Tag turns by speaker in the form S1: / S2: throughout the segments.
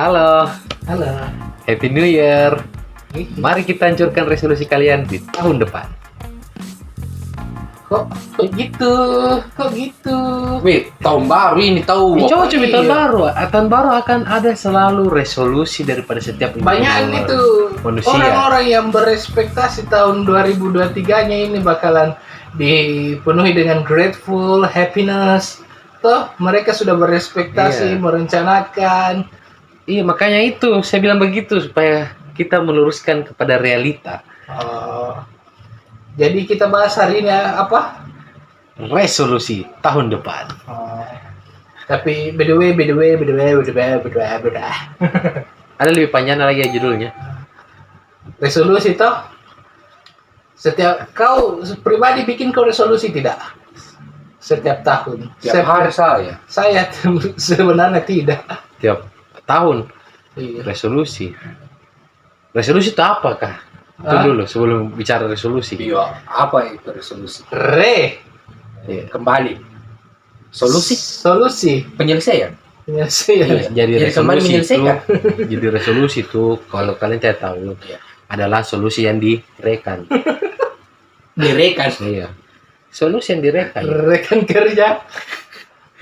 S1: Halo,
S2: Halo.
S1: Happy New Year. Mari kita hancurkan resolusi kalian di tahun depan.
S2: Kok gitu? Kok gitu?
S3: Wih, tahun baru ini tahu.
S1: Coba
S2: iya.
S1: tahun baru. Tahun baru akan ada selalu resolusi daripada setiap
S2: Banyak itu
S1: manusia.
S2: orang-orang yang berespektasi tahun 2023-nya ini bakalan dipenuhi dengan grateful, happiness. Toh mereka sudah berespektasi,
S1: Iya.
S2: merencanakan.
S1: Iya, makanya itu saya bilang begitu supaya kita meluruskan kepada realita.
S2: Jadi kita bahas hari ini apa?
S1: Resolusi tahun depan.
S2: Tapi by the way.
S1: Ada lebih panjang lagi ya judulnya.
S2: Resolusi toh. Setiap kau pribadi bikin kau resolusi tidak? Setiap tahun.
S3: Tiap hari saya.
S2: Saya sebenarnya tidak.
S1: Tiap tahun
S2: Iya.
S1: resolusi. Resolusi itu apakah? Itu dulu sebelum bicara resolusi.
S3: Iya, apa itu resolusi?
S1: Iya.
S3: Kembali. Solusi?
S2: Solusi.
S3: Penyelesaian.
S2: Penyelesaian.
S1: Jadi
S3: Jadi kembali
S1: resolusi itu,
S3: menyelesaikan.
S1: jadi resolusi itu kalau kalian tidak tahu adalah solusi yang direken.
S3: Direkan.
S1: Iya. Solusi yang direken.
S2: Rekan kerja.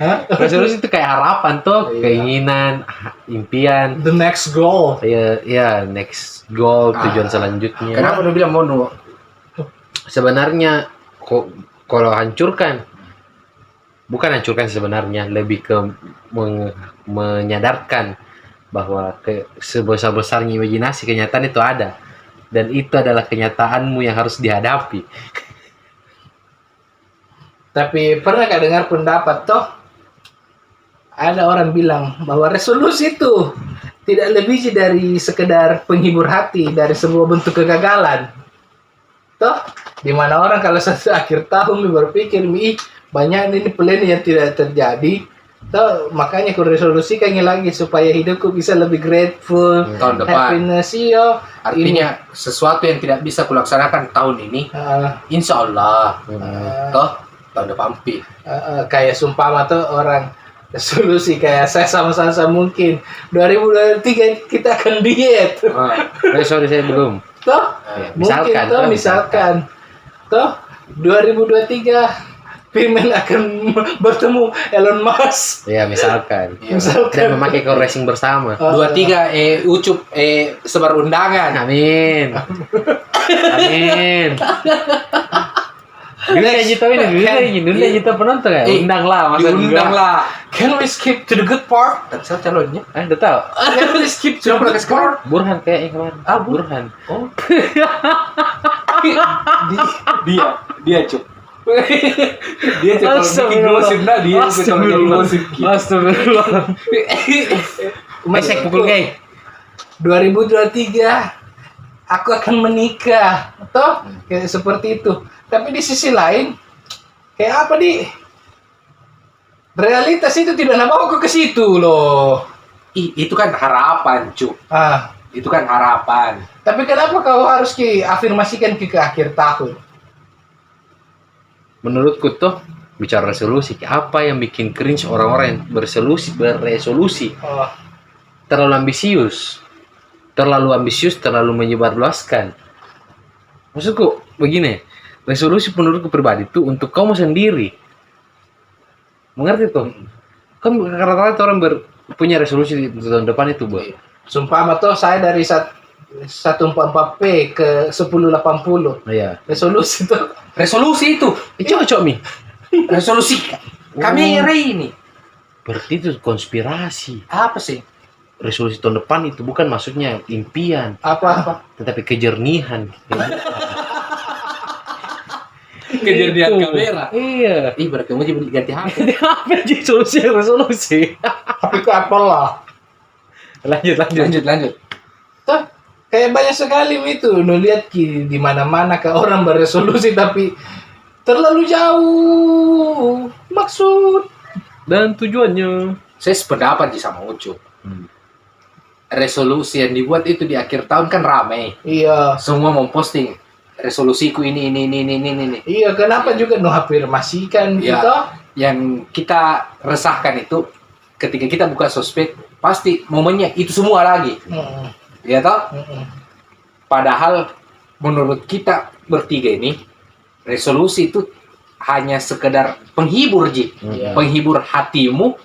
S2: Hah?
S1: Resolusi itu kayak harapan tuh,
S2: Iya.
S1: keinginan, impian.
S2: The next goal.
S1: Ya, next goal, tujuan selanjutnya.
S3: Kenapa lu bilang mono?
S1: Sebenarnya kalau hancurkan, bukan hancurkan sebenarnya, lebih ke menyadarkan bahwa sebesar-besarnya imajinasi kenyataan itu ada, dan itu adalah kenyataanmu yang harus dihadapi.
S2: Tapi pernah gak dengar pendapat toh? Ada orang bilang bahwa resolusi itu tidak lebih dari sekedar penghibur hati dari sebuah bentuk kegagalan. Toh, di mana orang kalau satu akhir tahun berpikir, ih banyak ini plan yang tidak terjadi. Toh, makanya aku resolusikan lagi supaya hidupku bisa lebih grateful,
S3: Tahun depan.
S2: happiness, iya.
S3: Artinya sesuatu yang tidak bisa kulaksanakan tahun ini, insya Allah, toh tahun depan pi.
S2: Kayak sumpama tuh orang resolusi kayak saya sama-sama mungkin 2023 kita akan diet.
S1: Sorry saya belum.
S2: Toh,
S1: Misalkan,
S2: mungkin toh misalkan. Toh 2023 Pimen akan bertemu Elon Musk.
S1: Ya misalkan.
S2: Misalkan.
S1: Dan memakai car racing bersama.
S3: 23 Ucup sebar undangan.
S1: Amin. Amin. Dulu aja tahu ini, dulu aja tahu penonton ya. Undang lah, masa
S3: Diundang
S1: juga.
S3: lah.
S2: Can we skip to the good part?
S3: Dan saya calonnya.
S1: Udah tahu.
S2: Can we skip to the good part?
S1: Burhan kayaknya kemarin. Burhan.
S2: Oh,
S3: Dia cup. Dia cup kalau bikin gosip nah dia kalau bikin gosip.
S1: Astagfirullah. Mesek pukul gay.
S2: 2023 aku akan menikah. Toh kayak seperti itu. Tapi di sisi lain kayak apa di realitas itu tidak nampak aku ke situ loh.
S3: Itu kan harapan, cup. Itu kan harapan.
S2: Tapi kenapa kau harus afirmasikan ke akhir tahun?
S1: Menurutku tuh bicara resolusi, apa yang bikin cringe orang-orang yang beresolusi, terlalu ambisius, terlalu menyebarluaskan. Maksudku begini, resolusi menurutku pribadi itu untuk kamu sendiri. Mengerti tuh? Kan rata-rata orang punya resolusi di tahun depan itu, Bu.
S2: Sumpah toh saya dari 144P ke 1080.
S1: Iya.
S2: Resolusi tuh.
S3: Resolusi itu.
S1: Cocok Mi.
S3: Resolusi. Kami ini.
S1: Berarti itu konspirasi.
S3: Apa sih?
S1: Resolusi tahun depan itu bukan maksudnya impian,
S2: Apa?
S1: tetapi kejernihan.
S3: Kejadian
S1: Itu.
S3: kamera.
S1: Iya.
S3: Berarti mau jadi ganti HP.
S1: Apa sih resolusi?
S2: Tapi ke apa lah?
S1: Lanjut.
S2: Tuh, kayak banyak sekali itu. Lu lihat di mana-mana ke orang beresolusi tapi terlalu jauh maksud
S1: Dan tujuannya.
S3: Saya sependapat sih sama Ucup. Resolusi yang dibuat itu di akhir tahun kan ramai.
S2: iya.
S3: Semua memposting resolusiku ini.
S2: Iya, kenapa juga afirmasikan
S3: Ya.
S2: gitu?
S3: Yang kita resahkan itu ketika kita buka sosmed pasti momennya itu semua lagi. Ya toh? Padahal menurut kita bertiga ini resolusi itu hanya sekedar penghibur Ji. Penghibur hatimu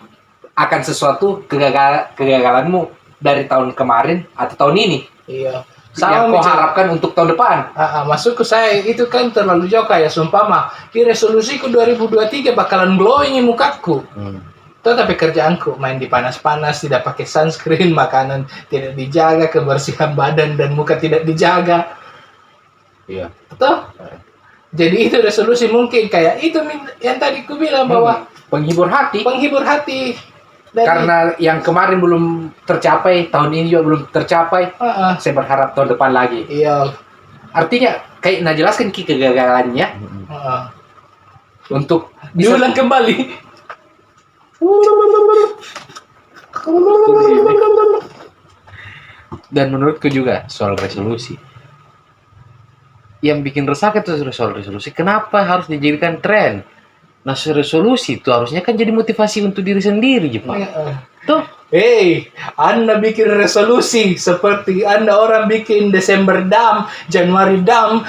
S3: akan sesuatu kegagalanmu dari tahun kemarin atau tahun ini.
S2: Iya.
S3: Yang kau harapkan untuk tahun depan.
S2: Maksudku saya itu kan terlalu jauh kayak sumpama. Di resolusiku 2023 bakalan glowing mukaku. Tapi kerjaanku main di panas-panas, tidak pakai sunscreen, makanan tidak dijaga, kebersihan badan dan muka tidak dijaga.
S3: Iya.
S2: Betul? Jadi itu resolusi mungkin kayak itu yang tadi ku bilang bahwa
S3: penghibur hati.
S2: Penghibur hati.
S3: Karena yang kemarin belum tercapai, tahun ini juga belum tercapai. Saya berharap tahun depan lagi.
S2: Iya.
S3: Artinya kayak jelaskan kegagalannya untuk
S2: diulang kembali.
S1: Dan menurutku juga soal resolusi, yang bikin resah itu soal resolusi, kenapa harus dijadikan tren? Nah, resolusi itu harusnya kan jadi motivasi untuk diri sendiri, Pak. Tuh.
S2: Anda bikin resolusi seperti Anda orang bikin Desember dam, Januari dam.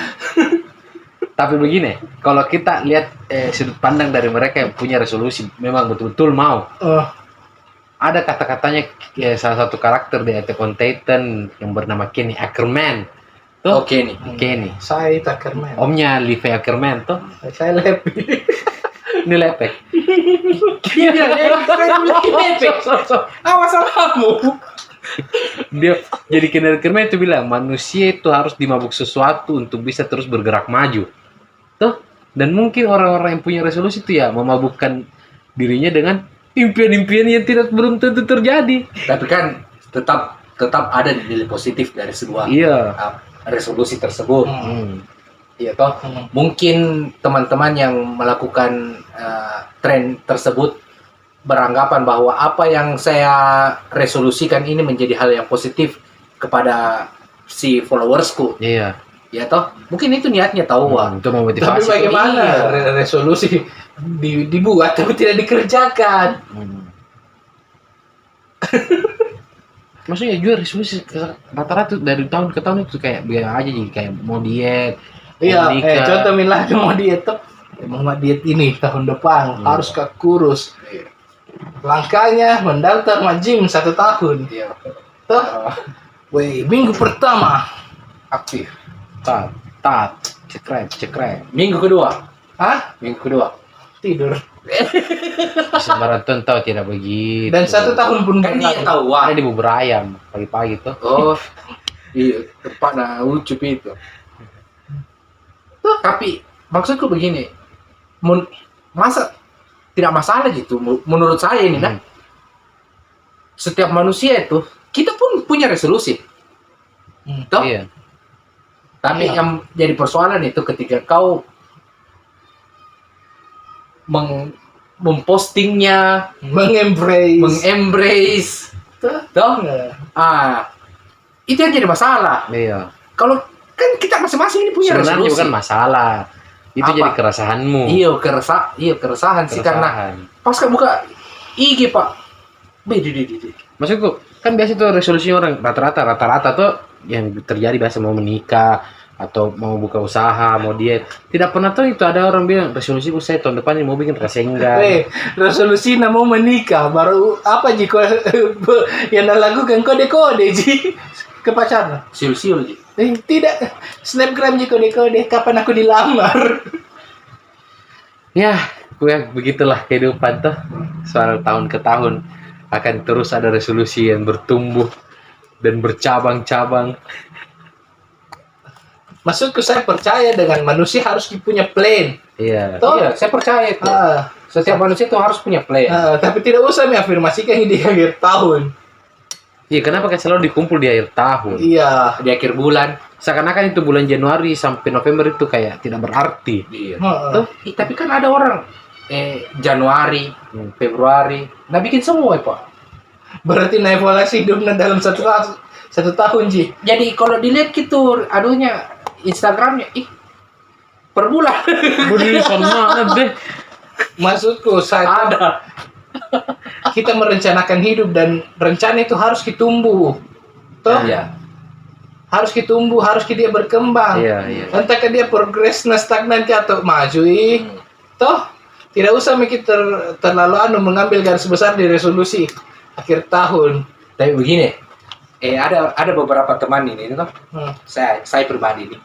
S1: Tapi begini, kalau kita lihat sudut pandang dari mereka yang punya resolusi, memang betul-betul mau. Ada kata-katanya salah satu karakter di Attack on Titan yang bernama Kenny Ackerman. Tuh. Kenny.
S2: Saya Ackerman.
S1: Omnya Levi Ackerman tuh.
S2: Saya Levi.
S1: Ini lepek.
S2: Iya, lepek. Awas kamu.
S1: Dia jadi Kenny Ackerman itu bilang manusia itu harus dimabuk sesuatu untuk bisa terus bergerak maju. Tuh. Dan mungkin orang-orang yang punya resolusi itu ya memabukkan dirinya dengan impian-impian yang belum tentu terjadi.
S3: Tapi kan tetap ada nilai positif dari sebuah resolusi tersebut. Iya toh. Mungkin teman-teman yang melakukan tren tersebut beranggapan bahwa apa yang saya resolusikan ini menjadi hal yang positif kepada si followersku.
S1: Iya.
S3: Ya toh. Mungkin itu niatnya tahu
S1: untuk memotivasi.
S2: Tapi bagaimana resolusi dibuat tapi tidak dikerjakan?
S1: Maksudnya juga resolusi rata-rata dari tahun ke tahun itu kayak biasa aja jadi kayak mau diet.
S2: Iya, contoh milah mau diet tuh. Mau diet ini tahun depan harus kurus. Langkahnya mendaftar gym 1 tahun.
S3: Iya.
S2: Tuh. Minggu pertama
S3: Aktif.
S1: Tat. Cekrek.
S3: Minggu kedua.
S2: Minggu kedua tidur.
S1: Sembarang tahun tahu tidak begitu.
S2: Dan 1 tahun pun
S3: Kan dia tahu
S1: ada di bubur ayam pagi-pagi tuh.
S3: Oh. Iya, tepat ucup itu. Tapi maksudku begini, masa tidak masalah gitu menurut saya ini kan. Setiap manusia itu kita pun punya resolusi. Toh?
S1: Iya.
S3: Tapi yang jadi persoalan itu ketika kau mempostingnya, mengembrace, toh? Itu yang jadi masalah.
S1: Iya.
S3: Kalau kan kita masing-masing ini punya
S1: sebenarnya
S3: resolusi.
S1: bukan masalah. Itu
S3: Apa?
S1: jadi keresahanmu.
S3: Keresahan sih karena pas kamu buka IG Pak.
S1: Maksudku kan biasa tuh resolusi orang rata-rata tuh yang terjadi biasa mau menikah atau mau buka usaha, mau diet. Tidak pernah tuh itu ada orang bilang resolusi saya tahun depan ini mau bikin resengga.
S2: Resolusi mau menikah baru apa jika yang lakukan kode-kode ji ke pacarnya.
S3: Siul-siul ji.
S2: Tidak, snapgram jika kode kapan aku dilamar.
S1: Ya, begitulah kehidupan tuh. Soal tahun ke tahun akan terus ada resolusi yang bertumbuh dan bercabang-cabang.
S2: Maksudku saya percaya dengan manusia harus punya plan.
S1: Iya.
S3: Iya, saya percaya itu. Setiap manusia itu harus punya plan.
S2: Tapi tidak usah mengafirmasikan di akhir tahun.
S1: Iya, kenapa kan selalu dikumpul di akhir tahun?
S2: Iya.
S3: Di akhir bulan.
S1: Seakan-akan itu bulan Januari sampai November itu kayak tidak berarti.
S3: Iya. Tapi kan ada orang Januari, Februari, nah bikin semua Pak.
S2: Berarti evaluasi hidupnya dalam satu tahun ji.
S3: Jadi kalau dilihat gitu, aduhnya Instagramnya, per bulan.
S1: Budi sama deh.
S2: Maksudku saya
S3: ada.
S2: Kita merencanakan hidup dan rencana itu harus ditumbuh. Toh?
S3: Iya.
S2: Harus ditumbuh, harus dia berkembang.
S1: Iya.
S2: Entahkah dia progres stagnan atau maju. Toh? Tidak usah kita terlalu mengambil garis besar di resolusi akhir tahun.
S3: Tapi begini, ada beberapa teman ini toh. Saya pribadi ini.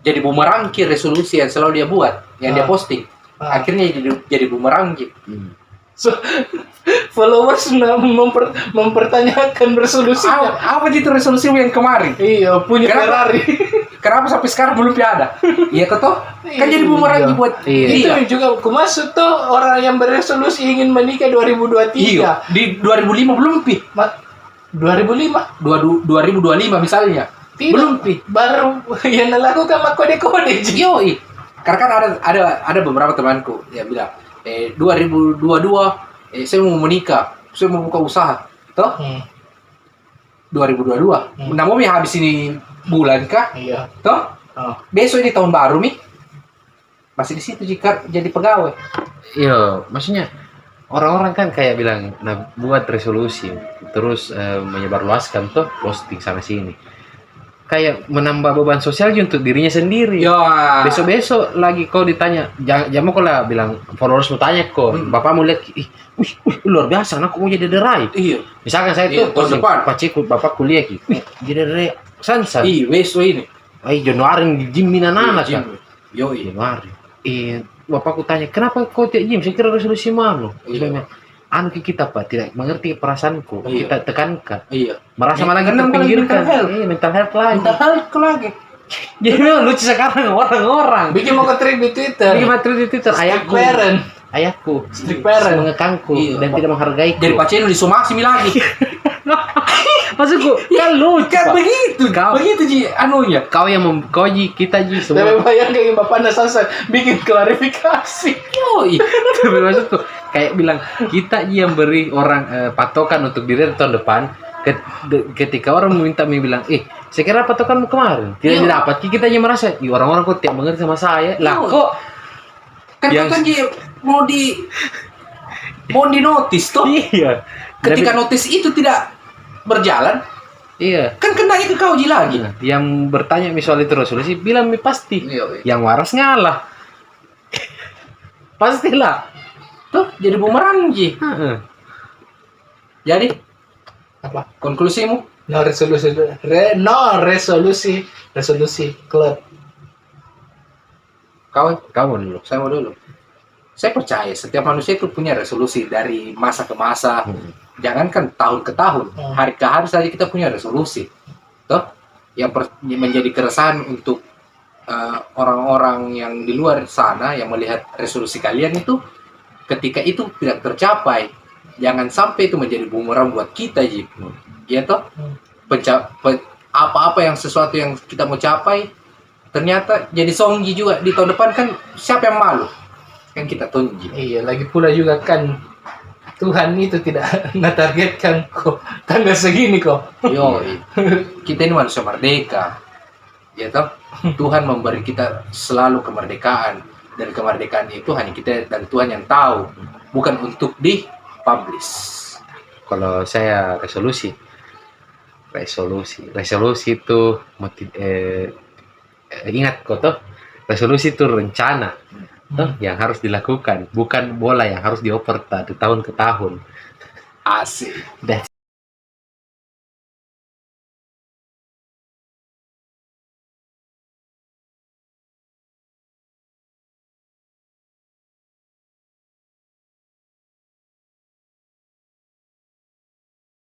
S3: Jadi bumerang resolusi yang selalu dia buat, yang dia posting. Akhirnya jadi bumerang.
S2: So, followers mempertanyakan resolusinya.
S3: Apa itu resolusi yang kemarin?
S2: Iya, punya Ferrari.
S3: Kenapa sampai sekarang belum ada? Iya toh? Kan jadi bumerang buat.
S2: Itu juga aku masuk tuh orang yang beresolusi ingin menikah 2023.
S3: Iya, di 2005 belum pi.
S2: 2005?
S3: 2025 misalnya.
S2: Tidak, belum pi. Baru yang melakukan kode-kode.
S3: Yoi. Karena kan ada beberapa temanku yang bilang 2022 saya mau menikah, saya mau buka usaha, toh? 2022. Nah, mau habis ini bulan kah?
S2: Iya.
S3: Toh? Besok ini tahun baru nih. Masih di situ jika jadi pegawai.
S1: Iya, maksudnya orang-orang kan kayak bilang, nah buat resolusi, terus menyebarluaskan tuh posting sana sini. Kayak menambah beban sosial juga untuk dirinya sendiri.
S3: Ya.
S1: Besok-besok lagi kau ditanya, jangan kau lah bilang followers mau tanya kok, bapak mau lihat, luar biasa, aku mau jadi derai.
S3: Iya.
S1: Misalkan saya tuh, paciku bapak kuliah gitu, jadi derai sansan.
S3: Iya, besok ini.
S1: Januari di gym anak kan.
S3: Yoi.
S1: Januari. Bapakku tanya, kenapa kau tiap gym? Saya kira resolusi malu. Anu kita Pak, tidak mengerti perasaanku. Kita tekankan.
S3: Iya.
S1: Merasa malah kita pinggirkan. Mental health lagi. Jadi memang lucu sekarang orang-orang.
S2: Bikin mau ke-trend di Twitter. Ayahku. Strict parent.
S1: Mengekangku dan tidak menghargai.
S3: Jadi pacenu disomasi lagi.
S1: Maksudku, kan lucu.
S3: Kan begitu. Begitu Ji anunya.
S1: Kau yang kita Ji semua.
S2: Tapi bayangkan Bapak Nasasa bikin klarifikasi.
S3: Yoi.
S1: Tapi maksudku kayak bilang kita yang beri orang patokan untuk diri tahun depan. Ketika orang meminta bilang, saya kira patokanmu kemarin tidak didapat, kita aja merasa, orang-orang kok tidak mengerti sama saya. Lah kok
S3: kan mau di notis toh?
S1: Iya.
S3: Ketika notis itu tidak berjalan,
S1: iya.
S3: Kan kenanya ke kau Ji lagi.
S1: Yang bertanya soal itu resolusi bilang pasti.
S3: Iya.
S1: Yang waras ngalah. Pastilah.
S3: Tuh jadi bumerang Ji. Jadi
S2: apa?
S3: Konklusimu?
S2: No resolusi klub.
S3: Kau dulu. Saya mau dulu. Saya percaya setiap manusia itu punya resolusi dari masa ke masa. Jangankan tahun ke tahun, hari ke hari saja kita punya resolusi. Toh, yang menjadi keresahan untuk orang-orang yang di luar sana yang melihat resolusi kalian itu, ketika itu tidak tercapai, jangan sampai itu menjadi bumerang buat kita, Ji. Ya toh, apa-apa yang sesuatu yang kita mau capai, ternyata jadi songji juga di tahun depan, kan siapa yang malu? Kan kita tunjuk.
S2: Iya, lagi pula juga kan Tuhan itu tidak menargetkan kok tanggal segini kok.
S3: Yo, kita ini manusia merdeka. Ya toh, Tuhan memberi kita selalu kemerdekaan, dan kemerdekaan itu hanya kita dan Tuhan yang tahu, bukan untuk di-publish.
S1: Kalau saya resolusi itu ingat kok toh, resolusi itu rencana yang harus dilakukan, bukan bola yang harus dioper dari tahun ke tahun.
S3: Asik.